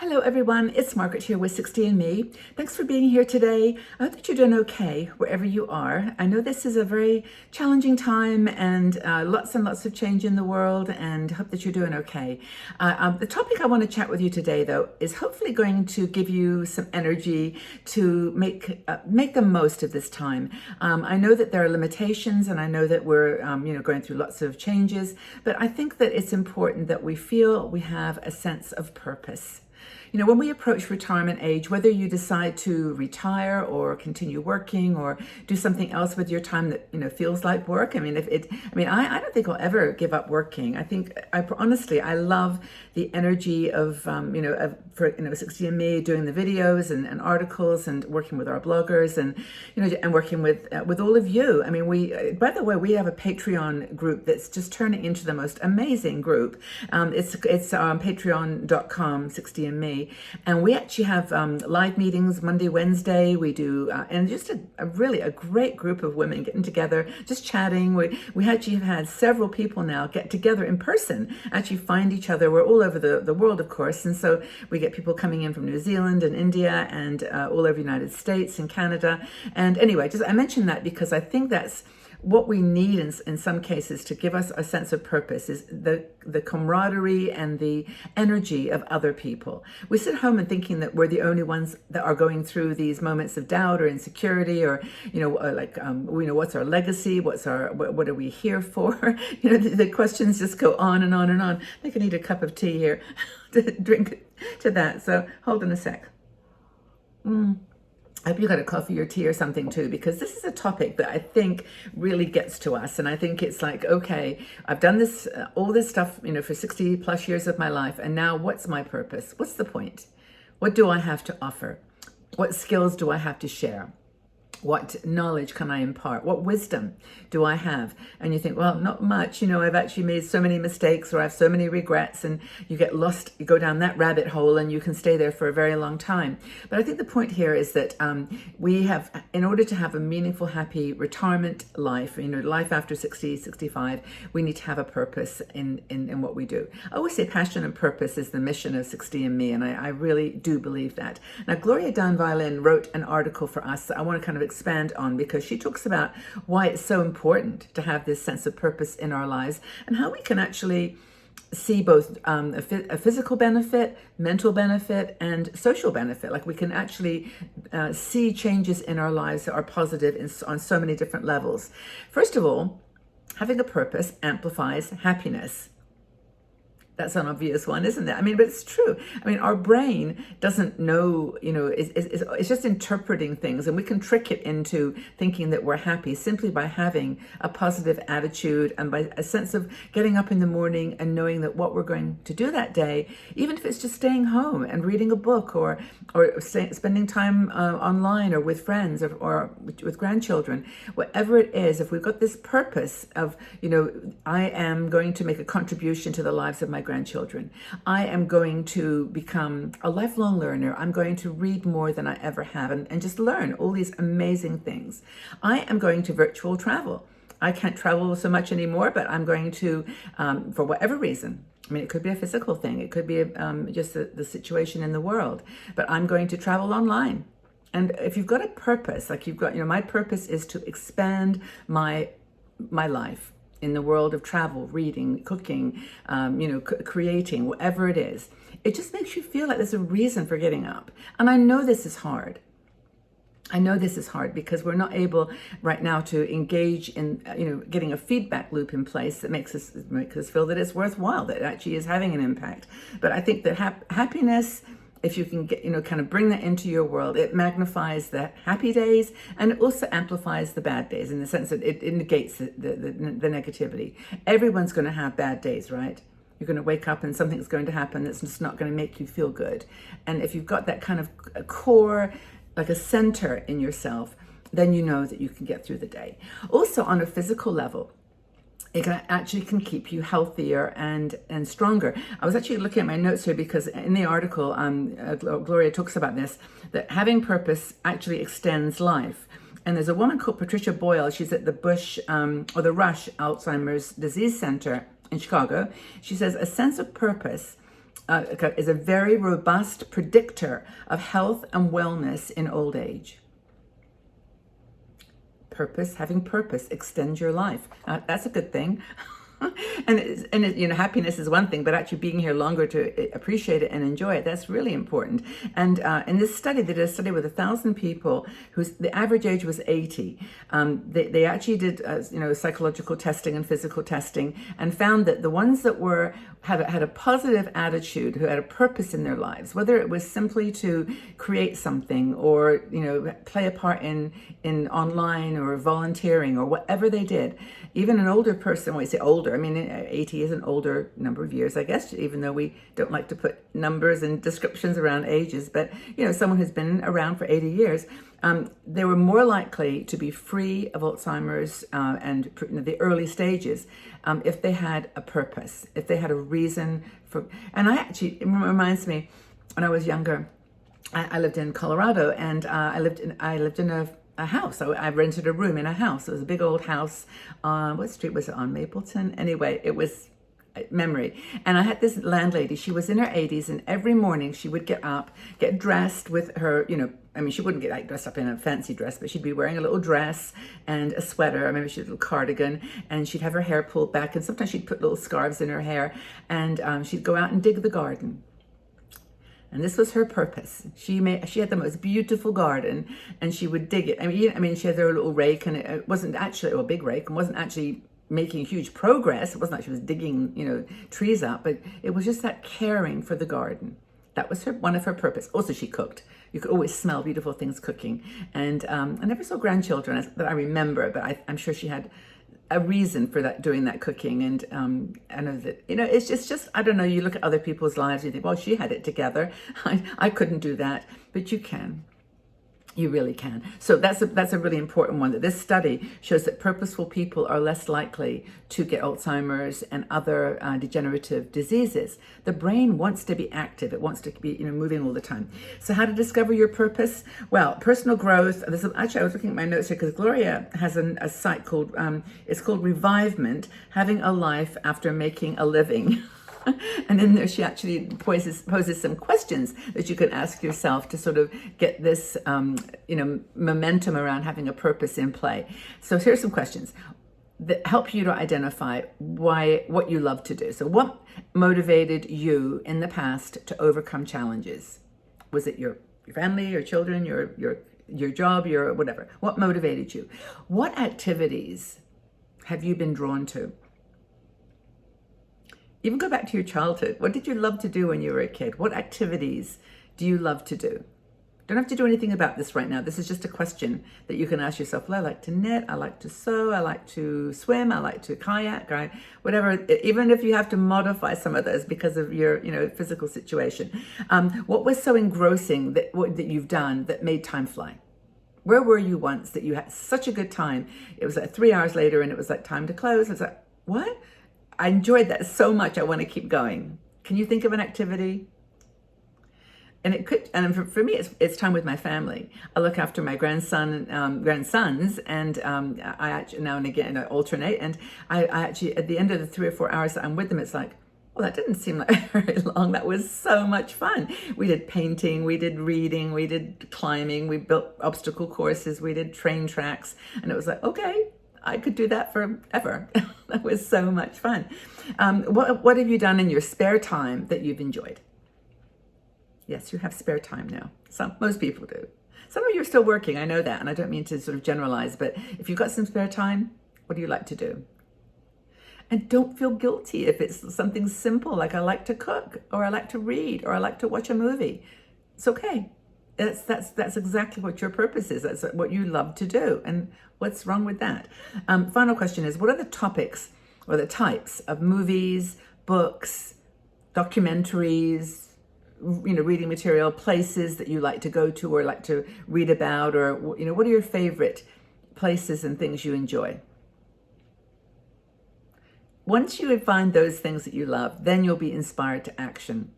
Hello everyone, it's Margaret here with 60 and Me. Thanks for being here today. I hope that you're doing okay wherever you are. I know this is a very challenging time and lots and lots of change in the world, and hope that you're doing okay. The topic I want to chat with you today though is hopefully going to give you some energy to make the most of this time. I know that there are limitations, and I know that we're going through lots of changes, but I think that it's important that we feel we have a sense of purpose. You know, when we approach retirement age, whether you decide to retire or continue working or do something else with your time that, feels like work. I don't think I'll ever give up working. Honestly, I love the energy of, 60 and Me, doing the videos and articles and working with our bloggers and working with all of you. I mean, by the way, we have a Patreon group that's just turning into the most amazing group. It's patreon.com, 60 and Me. And we actually have live meetings Monday, Wednesday. We do, and just a great group of women getting together, just chatting. We actually have had several people now get together in person, actually find each other. We're all over the world, of course. And so we get people coming in from New Zealand and India and all over the United States and Canada. And anyway, I mentioned that because I think that's what we need in some cases to give us a sense of purpose, is the camaraderie and the energy of other people. We sit home and thinking that we're the only ones that are going through these moments of doubt or insecurity, or what's our legacy, what are we here for? The questions just go on and on and on. I think I need a cup of tea here to drink to that. So hold on a sec. I hope you got a coffee or tea or something too, because this is a topic that I think really gets to us. And I think it's like, okay, I've done this, all this stuff, for 60 plus years of my life. And now what's my purpose? What's the point? What do I have to offer? What skills do I have to share? What knowledge can I impart? What wisdom do I have? And you think, well, not much. I've actually made so many mistakes, or I have so many regrets, and you get lost, you go down that rabbit hole, and you can stay there for a very long time. But I think the point here is that we have, in order to have a meaningful, happy retirement life, life after 60, 65, we need to have a purpose in what we do. I always say passion and purpose is the mission of 60 and Me, and I really do believe that. Now, Gloria Danviolin wrote an article for us that I want to kind of expand on, because she talks about why it's so important to have this sense of purpose in our lives, and how we can actually see both a physical benefit, mental benefit, and social benefit. Like we can actually see changes in our lives that are positive on so many different levels. First of all, having a purpose amplifies happiness. That's an obvious one, isn't it? But it's true. Our brain doesn't know, it's just interpreting things, and we can trick it into thinking that we're happy simply by having a positive attitude and by a sense of getting up in the morning and knowing that what we're going to do that day, even if it's just staying home and reading a book or spending time online or with friends or with grandchildren, whatever it is, if we've got this purpose of, I am going to make a contribution to the lives of my grandchildren. I am going to become a lifelong learner. I'm going to read more than I ever have and just learn all these amazing things. I am going to virtual travel. I can't travel so much anymore, but I'm going to, for whatever reason. It could be a physical thing. It could be just the situation in the world, but I'm going to travel online. And if you've got a purpose, like you've got, my purpose is to expand my life in the world of travel, reading, cooking, creating, whatever it is. It just makes you feel like there's a reason for getting up. And I know this is hard. Because we're not able right now to engage in, getting a feedback loop in place that makes us feel that it's worthwhile, that it actually is having an impact. But I think that happiness, if you can get, kind of bring that into your world, it magnifies the happy days, and it also amplifies the bad days, in the sense that it negates the negativity. Everyone's going to have bad days, right? You're going to wake up and something's going to happen that's just not going to make you feel good. And if you've got that kind of a core, like a center in yourself, then you know that you can get through the day. Also, on a physical level, it can keep you healthier and stronger. I was actually looking at my notes here, because in the article, Gloria talks about this, that having purpose actually extends life. And there's a woman called Patricia Boyle. She's at the the Rush Alzheimer's Disease Center in Chicago. She says, a sense of purpose is a very robust predictor of health and wellness in old age. Purpose, having purpose extends your life. That's a good thing. and happiness is one thing, but actually being here longer to appreciate it and enjoy it, that's really important. And in this study, they did a study with 1,000 people whose the average age was 80. They actually did psychological testing and physical testing, and found that the ones that had a positive attitude, who had a purpose in their lives, whether it was simply to create something or play a part in online or volunteering or whatever they did. Even an older person, when we say older, I mean 80 is an older number of years, I guess, even though we don't like to put numbers and descriptions around ages, but someone who's been around for 80 years, they were more likely to be free of Alzheimer's and the early stages if they had a purpose, if they had a reason for. And it reminds me, when I was younger, I lived in Colorado, and I lived in a house. I rented a room in a house. It was a big old house. What street was it on? Mapleton? Anyway, it was memory. And I had this landlady. She was in her 80s, and every morning she would get up, get dressed with her, she wouldn't get dressed up in a fancy dress, but she'd be wearing a little dress and a sweater, or maybe she had a little cardigan, and she'd have her hair pulled back, and sometimes she'd put little scarves in her hair, and she'd go out and dig the garden. And this was her purpose. She had the most beautiful garden, and she would dig it. She had her little rake, and it wasn't actually a big rake, and wasn't actually making huge progress. It wasn't like she was digging, trees up, but it was just that caring for the garden. That was one of her purpose. Also, she cooked. You could always smell beautiful things cooking. And I never saw grandchildren that I remember, but I'm sure she had a reason for that, doing that cooking. And I know that, it's just, I don't know, you look at other people's lives, you think, well, she had it together. I couldn't do that, but you can. You really can. So that's a really important one, that this study shows that purposeful people are less likely to get Alzheimer's and other degenerative diseases. The brain wants to be active. It wants to be moving all the time. So how to discover your purpose? Well, personal growth. Actually, I was looking at my notes here because Gloria has a site called, it's called Revivement, Having a Life After Making a Living. And in there, she actually poses some questions that you can ask yourself to sort of get this, momentum around having a purpose in play. So here's some questions that help you to identify what you love to do. So what motivated you in the past to overcome challenges? Was it your family, your children, your job, your whatever? What motivated you? What activities have you been drawn to? Even go back to your childhood. What did you love to do when you were a kid? What activities do you love to do? Don't have to do anything about this right now. This is just a question that you can ask yourself. Well, I like to knit, I like to sew, I like to swim, I like to kayak, whatever. Even if you have to modify some of those because of your physical situation. What was so engrossing that you've done that made time fly? Where were you once that you had such a good time? It was like 3 hours later and it was like time to close. It's like, what? I enjoyed that so much, I want to keep going. Can you think of an activity? And it could, and for me, it's time with my family. I look after my grandsons, and I actually now and again I alternate. And I actually, at the end of the 3 or 4 hours that I'm with them, it's like, well, that didn't seem like very long. That was so much fun. We did painting, we did reading, we did climbing, we built obstacle courses, we did train tracks, and it was like, okay, I could do that forever. That was so much fun. What have you done in your spare time that you've enjoyed? Yes, you have spare time now. Most people do. Some of you are still working, I know that, and I don't mean to sort of generalize, but if you've got some spare time, what do you like to do? And don't feel guilty if it's something simple, like I like to cook, or I like to read, or I like to watch a movie. It's okay. That's exactly what your purpose is. That's what you love to do. And what's wrong with that? Final question is, what are the topics or the types of movies, books, documentaries, reading material, places that you like to go to or like to read about, or, what are your favorite places and things you enjoy? Once you find those things that you love, then you'll be inspired to action.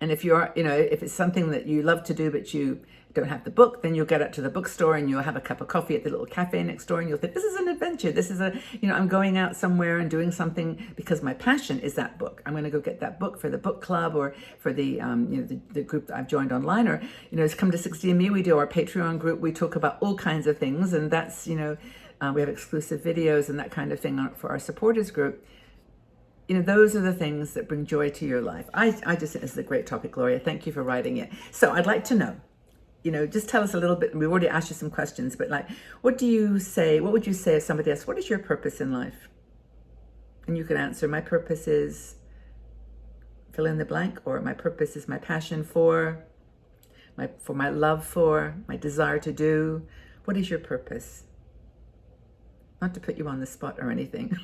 And if you're, if it's something that you love to do, but you don't have the book, then you'll get out to the bookstore and you'll have a cup of coffee at the little cafe next door and you'll think, this is an adventure. This is I'm going out somewhere and doing something because my passion is that book. I'm going to go get that book for the book club or for the, the group that I've joined online, or, it's come to 60 and Me. We do our Patreon group. We talk about all kinds of things, and that's, we have exclusive videos and that kind of thing for our supporters group. Those are the things that bring joy to your life. I just think this is a great topic, Gloria. Thank you for writing it. So I'd like to know, just tell us a little bit. We've already asked you some questions, but what would you say if somebody asked, what is your purpose in life? And you could answer, my purpose is fill in the blank, or my purpose is my passion for my love for, my desire to do. What is your purpose? Not to put you on the spot or anything.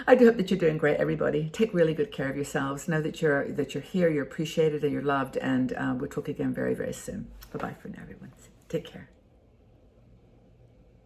I do hope that you're doing great, everybody. Take really good care of yourselves. Know that you're here, you're appreciated, and you're loved. And we'll talk again very, very soon. Bye-bye for now, everyone. Take care.